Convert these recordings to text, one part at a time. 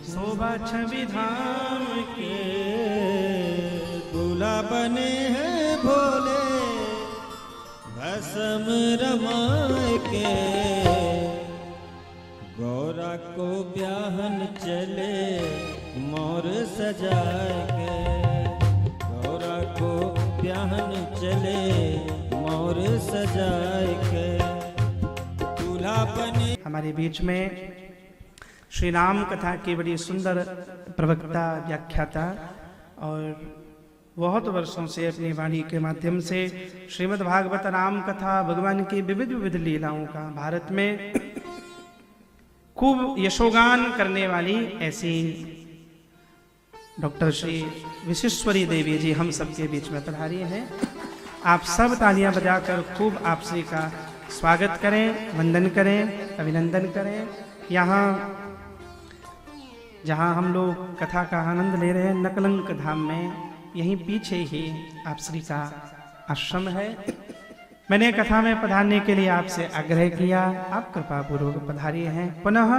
शोभा छवि धाम के दूल्हा बने हैं भोले, भस्म रमाए के गौरा को ब्याहन चले मोर सजाए के, गौरा को ब्याहन चले मोर सजाए के दूल्हा बने। हमारे बीच में श्री राम कथा की बड़ी सुंदर प्रवक्ता व्याख्याता और बहुत वर्षों से अपनी वाणी के माध्यम से श्रीमद् भागवत राम कथा भगवान की विविध विविध लीलाओं का भारत में खूब यशोगान करने वाली ऐसी डॉक्टर श्री विश्वेश्वरी देवी जी हम सबके बीच में पधारी हैं। आप सब तालियां बजाकर खूब आप श्री का स्वागत करें, वंदन करें, अभिनंदन करें। यहाँ जहाँ हम लोग कथा का आनंद ले रहे हैं नकलंक धाम में, यहीं पीछे ही आप श्री का आश्रम है। मैंने कथा में पधारने के लिए आपसे आग्रह किया, आप कृपा पूर्वक पधारिए हैं। पुनः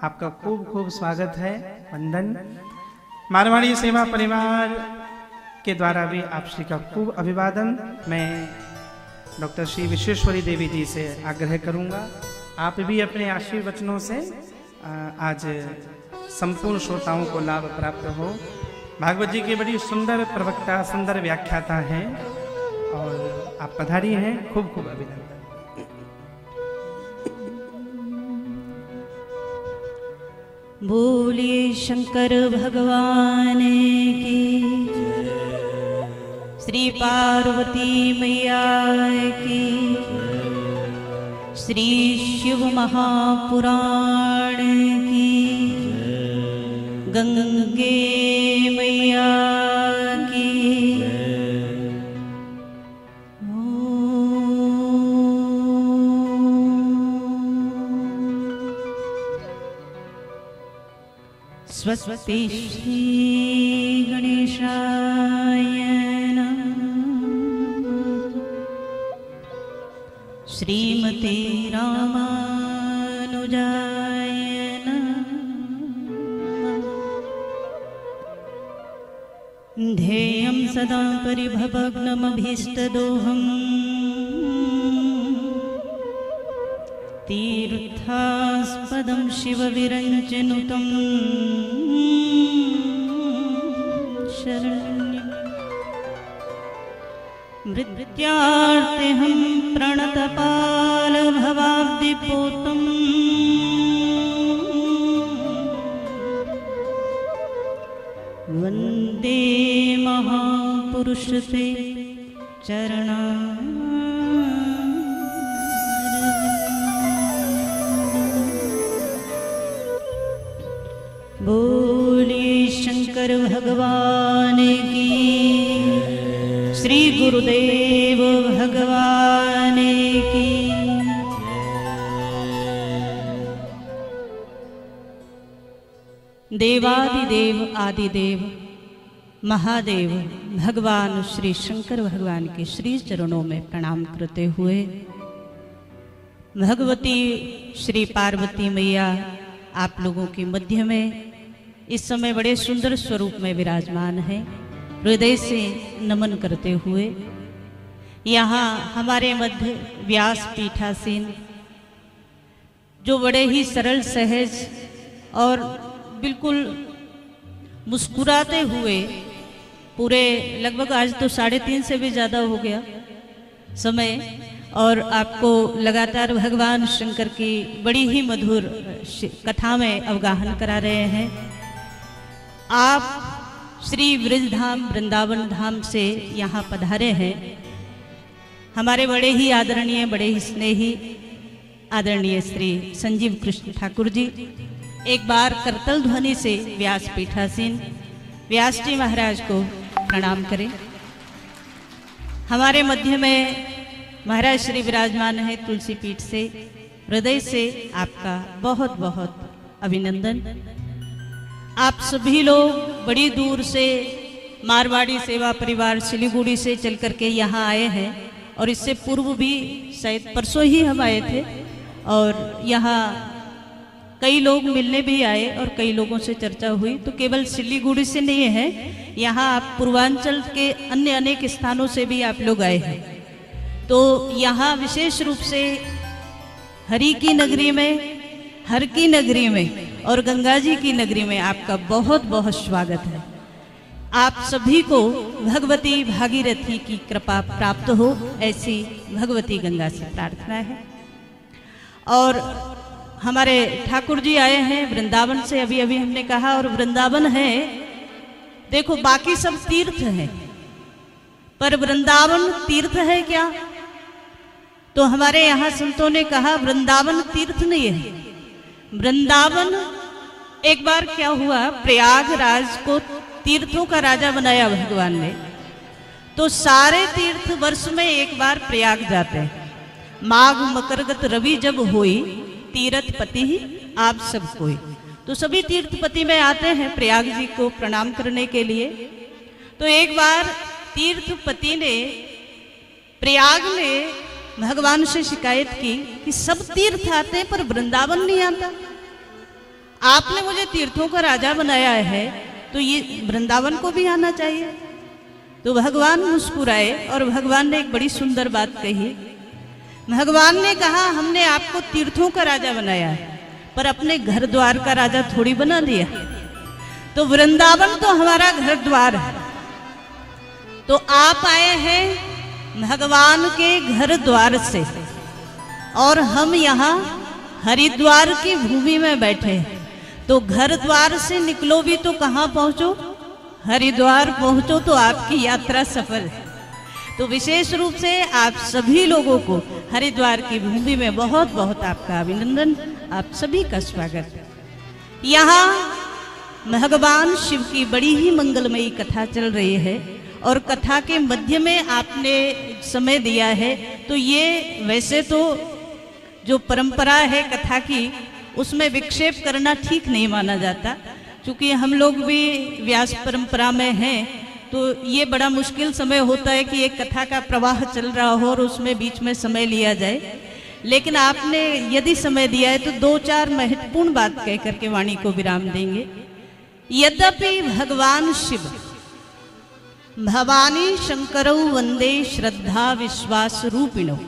आपका खूब खूब स्वागत है, वंदन। मारवाड़ी सेवा परिवार के द्वारा भी आप श्री का खूब अभिवादन। मैं डॉक्टर श्री विश्वेश्वरी देवी जी से आग्रह करूंगा, आप भी अपने आशीर्वचनों से आज संपूर्ण श्रोताओं को लाभ प्राप्त हो। भागवत जी की बड़ी सुंदर प्रवक्ता, सुंदर व्याख्याता हैं और आप पधारी हैं, खूब खूब अभिनंदन। बोलिए शंकर भगवान की, श्री पार्वती मैया की, श्री शिव महापुराण की, गंगे मैया की। स्वस्ति श्री गणेशाय नमः। श्रीमते रामानुजाय ध्येयं सदा परिभवग्नमभीष्टदोहम् तीर्थास्पदं शिवविरञ्जनुतं शरण्यं मृत्यार्तेऽहं प्रणतपालभवाब्धिपोतम् वन्दे महापुरुषते चरणा। बोलिए शंकर भगवान की, श्री गुरुदेव भगवान की। देवादिदेव आदिदेव महादेव भगवान श्री शंकर भगवान के श्री चरणों में प्रणाम करते हुए भगवती श्री पार्वती मैया आप लोगों के मध्य में इस समय बड़े सुंदर स्वरूप में विराजमान है। हृदय से नमन करते हुए यहाँ हमारे मध्य व्यास पीठासीन जो बड़े ही सरल सहज और बिल्कुल मुस्कुराते हुए पूरे लगभग आज तो 3:30 से भी ज़्यादा हो गया समय और आपको लगातार भगवान शंकर की बड़ी ही मधुर कथा में अवगाहन करा रहे हैं। आप श्री वृजधाम वृंदावन धाम से यहाँ पधारे हैं। हमारे बड़े ही आदरणीय, बड़े ही स्नेही आदरणीय श्री संजीव कृष्ण ठाकुर जी, एक बार करतल ध्वनि से व्यास पीठासीन व्यास जी महाराज को प्रणाम करें। हमारे मध्य में महाराज श्री विराजमान है तुलसी पीठ से। हृदय से आपका बहुत बहुत अभिनंदन। आप सभी लोग बड़ी दूर से मारवाड़ी सेवा परिवार सिलीगुड़ी से चल करके यहाँ आए हैं और इससे पूर्व भी शायद परसों ही हम आए थे और यहाँ कई लोग मिलने भी आए और कई लोगों से चर्चा हुई, तो केवल सिलीगुड़ी से नहीं है, यहाँ आप पूर्वांचल के अन्य अनेक स्थानों से भी आप लोग आए हैं। तो यहाँ विशेष रूप से हरि की नगरी में, हर की नगरी में और गंगा जी की नगरी में आपका बहुत बहुत स्वागत है। आप सभी को भगवती भागीरथी की कृपा प्राप्त हो, ऐसी भगवती गंगा से प्रार्थना है। और हमारे ठाकुर जी आए हैं वृंदावन से, अभी अभी हमने कहा, और वृंदावन है, देखो बाकी सब तीर्थ है, पर वृंदावन तीर्थ है क्या? तो हमारे यहाँ संतों ने कहा वृंदावन तीर्थ नहीं है। वृंदावन, एक बार क्या हुआ, प्रयागराज को तीर्थों का राजा बनाया भगवान ने, तो सारे तीर्थ वर्ष में एक बार प्रयाग जाते हैं। माघ मकरगत रवि जब हुई, तीर्थपति आप सब कोई, तो सभी तीर्थपति में आते हैं प्रयाग जी को प्रणाम करने के लिए। तो एक बार तीर्थपति ने प्रयाग में भगवान से शिकायत की कि सब तीर्थ आते हैं पर वृंदावन नहीं आता, आपने मुझे तीर्थों का राजा बनाया है, तो ये वृंदावन को भी आना चाहिए। तो भगवान मुस्कुराए और भगवान ने एक बड़ी सुंदर बात कही। भगवान ने कहा हमने आपको तीर्थों का राजा बनाया है, पर अपने घर द्वार का राजा थोड़ी बना दिया। तो वृंदावन तो हमारा घर द्वार है, तो आप आए हैं भगवान के घर द्वार से, और हम यहाँ हरिद्वार की भूमि में बैठे हैं। तो घर द्वार से निकलो भी तो कहाँ पहुँचो? हरिद्वार पहुँचो, तो आपकी यात्रा सफल है। तो विशेष रूप से आप सभी लोगों को हरिद्वार की भूमि में बहुत बहुत आपका अभिनंदन, आप सभी का स्वागत है। यहाँ भगवान शिव की बड़ी ही मंगलमयी कथा चल रही है, और कथा के मध्य में आपने समय दिया है, तो ये वैसे तो जो परंपरा है कथा की, उसमें विक्षेप करना ठीक नहीं माना जाता, क्योंकि हम लोग भी व्यास परंपरा में हैं, तो ये बड़ा मुश्किल समय होता है कि एक कथा का प्रवाह चल रहा हो और उसमें बीच में समय लिया जाए। लेकिन आपने यदि समय दिया है तो 2-4 महत्वपूर्ण बात कह करके वाणी को विराम देंगे। यद्यपि भगवान शिव भवानी शंकरौ वंदे श्रद्धा विश्वास रूपिणो,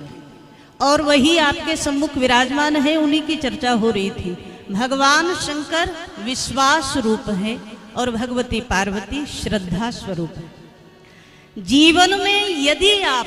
और वही आपके सम्मुख विराजमान है, उन्हीं की चर्चा हो रही थी। भगवान शंकर विश्वास रूप है और भगवती पार्वती श्रद्धा स्वरूप है। जीवन में यदि आप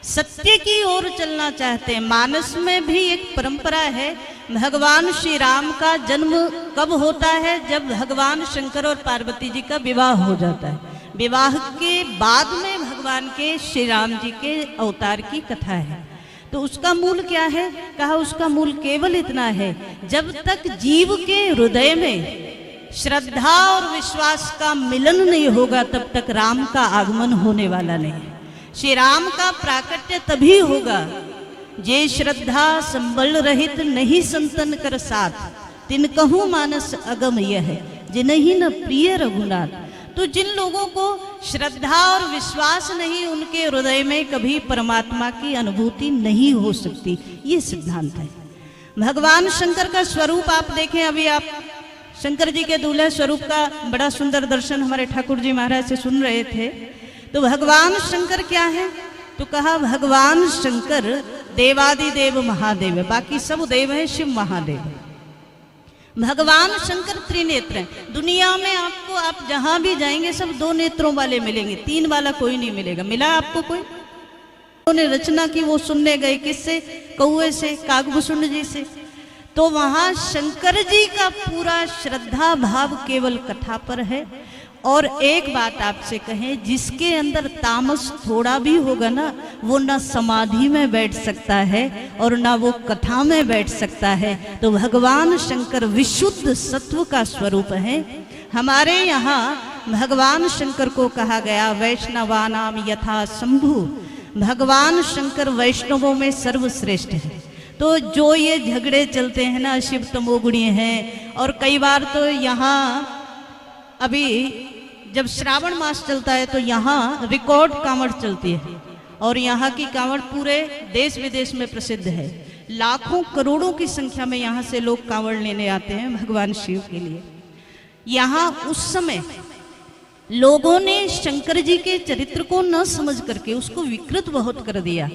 सत्य की ओर चलना चाहते हैं, मानस में भी एक परंपरा है, भगवान श्री राम का जन्म कब होता है? जब भगवान शंकर और पार्वती जी का विवाह हो जाता है। विवाह के बाद में भगवान के श्री राम जी के अवतार की कथा है। तो उसका मूल क्या है? कहा उसका मूल केवल इतना है, जब तक जीव के हृदय में श्रद्धा और विश्वास का मिलन नहीं होगा, तब तक राम का आगमन होने वाला नहीं। श्री राम का प्राकट्य तभी होगा, जे श्रद्धा संबल रहित नहीं संतन कर साथ, तिन कहूँ मानस अगम यह जिन्हीं न प्रिय रघुनाथ। तो जिन लोगों को श्रद्धा और विश्वास नहीं, उनके हृदय में कभी परमात्मा की अनुभूति नहीं हो सकती, ये सिद्धांत है। भगवान शंकर का स्वरूप आप देखें, अभी आप शंकर जी के दूल्हे स्वरूप का बड़ा सुंदर दर्शन हमारे ठाकुर जी महाराज से सुन रहे थे। तो भगवान शंकर क्या है? तो कहा भगवान शंकर देवादिदेव महादेव है, बाकी सब देव है, शिव महादेव है। भगवान शंकर त्रिनेत्र हैं। दुनिया में आपको, आप जहां भी जाएंगे सब 2 नेत्रों वाले मिलेंगे, 3 वाला कोई नहीं मिलेगा। मिला आपको कोई? उन्होंने रचना की, वो सुनने गए किससे? कौए से, कागभूषण जी से। तो वहां शंकर जी का पूरा श्रद्धा भाव केवल कथा पर है। और एक बात आपसे कहें, जिसके अंदर तामस थोड़ा भी होगा ना, वो ना समाधि में बैठ सकता है और ना वो कथा में बैठ सकता है। तो भगवान शंकर विशुद्ध सत्व का स्वरूप है। हमारे यहाँ भगवान शंकर को कहा गया वैष्णवानाम यथा शंभु, भगवान शंकर वैष्णवों में सर्वश्रेष्ठ है। तो जो ये झगड़े चलते हैं ना, शिव तमोगुणी हैं, और कई बार तो यहाँ अभी जब श्रावण मास चलता है तो यहाँ रिकॉर्ड कांवड़ चलती है, और यहाँ की कांवड़ पूरे देश विदेश में प्रसिद्ध है। लाखों करोड़ों की संख्या में यहाँ से लोग कांवड़ लेने आते हैं भगवान शिव के लिए। यहाँ उस समय लोगों ने शंकर जी के चरित्र को न समझ करके उसको विकृत बहुत कर दिया।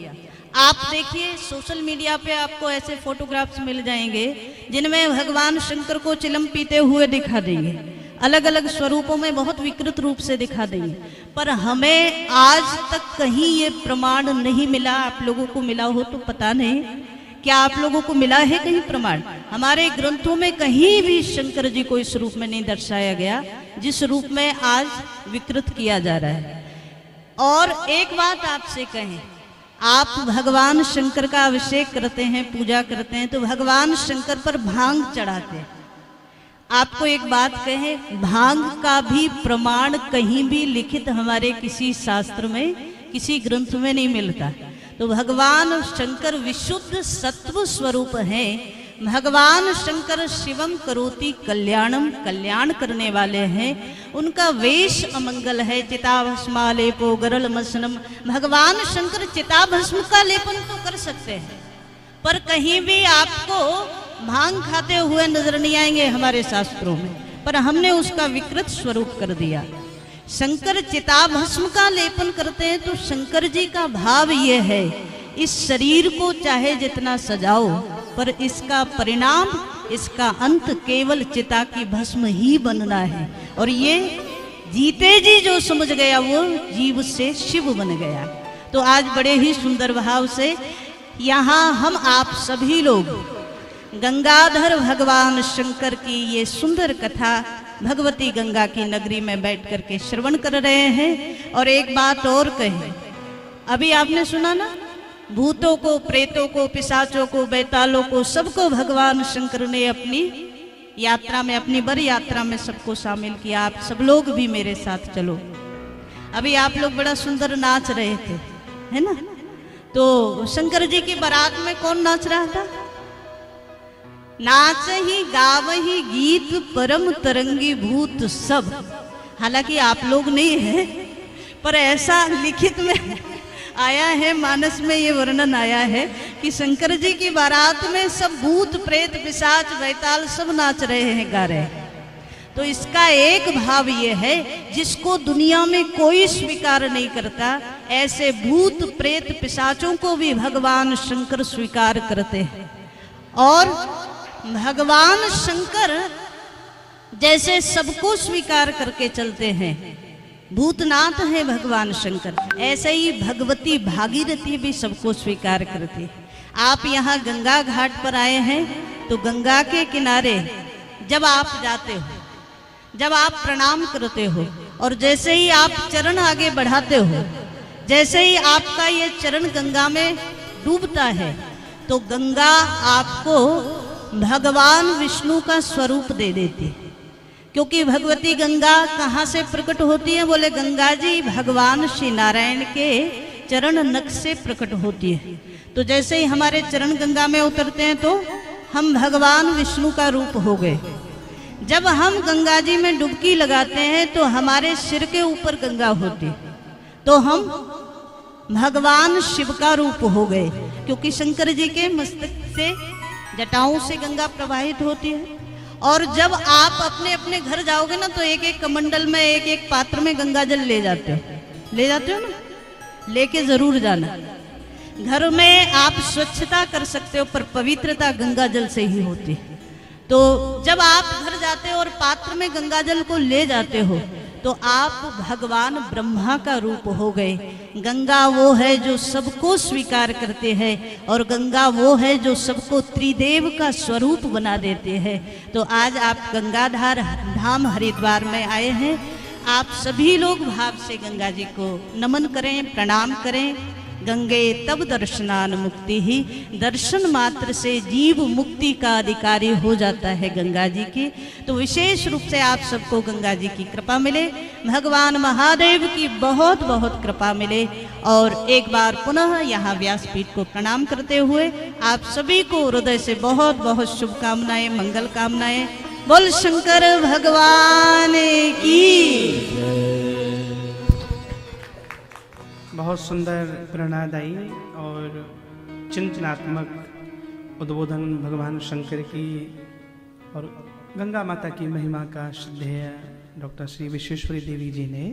आप देखिए सोशल मीडिया पे आपको ऐसे फोटोग्राफ्स मिल जाएंगे जिनमें भगवान शंकर को चिलम पीते हुए दिखा देंगे, अलग अलग स्वरूपों में बहुत विकृत रूप से दिखा देंगे। पर हमें आज तक कहीं ये प्रमाण नहीं मिला। आप लोगों को मिला हो तो पता नहीं, क्या आप लोगों को मिला है कहीं प्रमाण? हमारे ग्रंथों में कहीं भी शंकर जी को इस रूप में नहीं दर्शाया गया जिस रूप में आज विकृत किया जा रहा है। और एक बात आपसे कहें, आप भगवान शंकर का अभिषेक करते हैं, पूजा करते हैं, तो भगवान शंकर पर भांग चढ़ाते हैं। आपको एक बात कहें, भांग का भी प्रमाण कहीं भी लिखित हमारे किसी शास्त्र में, किसी ग्रंथ में नहीं मिलता। तो भगवान शंकर विशुद्ध सत्व स्वरूप हैं। भगवान शंकर शिवम करोति कल्याणम, कल्याण करने वाले हैं। उनका वेश अमंगल है। चिताभस्मालेपो गरल मसनम, भगवान शंकर चिताभस्म का लेपन तो कर सकते हैं, पर कहीं भी आपको भांग खाते हुए नजर नहीं आएंगे हमारे शास्त्रों में। पर हमने उसका विकृत स्वरूप कर दिया। शंकर चिताभस्म का लेपन करते हैं तो शंकर जी का भाव ये है, इस शरीर को चाहे जितना सजाओ पर इसका परिणाम, इसका अंत केवल चिता की भस्म ही बनना है। और ये जीते जी जो समझ गया वो जीव से शिव बन गया। तो आज बड़े ही सुंदर भाव से यहाँ हम आप सभी लोग गंगाधर भगवान शंकर की ये सुंदर कथा भगवती गंगा की नगरी में बैठ करके श्रवण कर रहे हैं। और एक बात और कहें, अभी आपने सुना ना, भूतों को, प्रेतों को, पिशाचों को, बैतालों को, सबको भगवान शंकर ने अपनी यात्रा में, अपनी बर यात्रा में सबको शामिल किया। आप सब लोग भी मेरे साथ चलो। अभी आप लोग बड़ा सुंदर नाच रहे थे, है ना? तो शंकर जी की बारात में कौन नाच रहा था? नाच ही गाव ही गीत परम तरंगी भूत सब। हालांकि आप लोग नहीं है, पर ऐसा लिखित में आया है, मानस में ये वर्णन आया है कि शंकर जी की बारात में सब भूत प्रेत पिशाच बैताल सब नाच रहे हैं, गा रहे हैं। तो इसका एक भाव ये है, जिसको दुनिया में कोई स्वीकार नहीं करता, ऐसे भूत प्रेत पिशाचों को भी भगवान शंकर स्वीकार करते हैं। और भगवान शंकर जैसे सबको स्वीकार करके चलते हैं, भूतनाथ है भगवान शंकर, ऐसे ही भगवती भागीरथी भी सबको स्वीकार करती है। आप यहाँ गंगा घाट पर आए हैं तो गंगा के किनारे जब आप जाते हो, जब आप प्रणाम करते हो और जैसे ही आप चरण आगे बढ़ाते हो, जैसे ही आपका ये चरण गंगा में डूबता है, तो गंगा आपको भगवान विष्णु का स्वरूप दे देती है। क्योंकि भगवती गंगा कहाँ से प्रकट होती है? बोले गंगा जी भगवान श्री नारायण के चरण नख से प्रकट होती है। तो जैसे ही हमारे चरण गंगा में उतरते हैं तो हम भगवान विष्णु का रूप हो गए। जब हम गंगा जी में डुबकी लगाते हैं तो हमारे सिर के ऊपर गंगा होती है, तो हम भगवान शिव का रूप हो गए। क्योंकि शंकर जी के मस्तक से, जटाओं से गंगा प्रवाहित होती है। और जब आप अपने अपने घर जाओगे ना, तो एक एक कमंडल में, एक एक पात्र में गंगा जल ले जाते हो ना, लेके जरूर जाना। घर में आप स्वच्छता कर सकते हो, पर पवित्रता गंगा जल से ही होती है। तो जब आप घर जाते हो और पात्र में गंगा जल को ले जाते हो, तो आप भगवान ब्रह्मा का रूप हो गए। गंगा वो है जो सबको स्वीकार करते हैं, और गंगा वो है जो सबको त्रिदेव का स्वरूप बना देते हैं। तो आज आप गंगाधार धाम हरिद्वार में आए हैं। आप सभी लोग भाव से गंगा जी को नमन करें, प्रणाम करें। गंगे तब दर्शनान मुक्ति ही, दर्शन मात्र से जीव मुक्ति का अधिकारी हो जाता है गंगा जी की। तो विशेष रूप से आप सबको गंगा जी की कृपा मिले, भगवान महादेव की बहुत बहुत कृपा मिले। और एक बार पुनः यहाँ व्यासपीठ को प्रणाम करते हुए आप सभी को हृदय से बहुत बहुत शुभकामनाएं, मंगल कामनाएं। बोल शंकर भगवान की। बहुत सुंदर प्रेरणादायी और चिंतनात्मक उद्बोधन भगवान शंकर की और गंगा माता की महिमा का श्रद्धेय डॉक्टर श्री विश्वेश्वरी देवी जी ने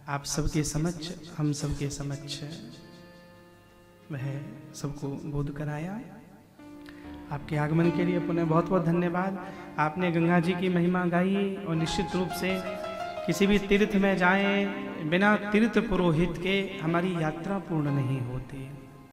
आप सबके समक्ष, हम सबके समक्ष वह सबको बोध कराया। आपके आगमन के लिए पुनः बहुत बहुत धन्यवाद। आपने गंगा जी की महिमा गाई और निश्चित रूप से किसी भी तीर्थ में जाएं, बिना तीर्थ पुरोहित के हमारी यात्रा पूर्ण नहीं होती।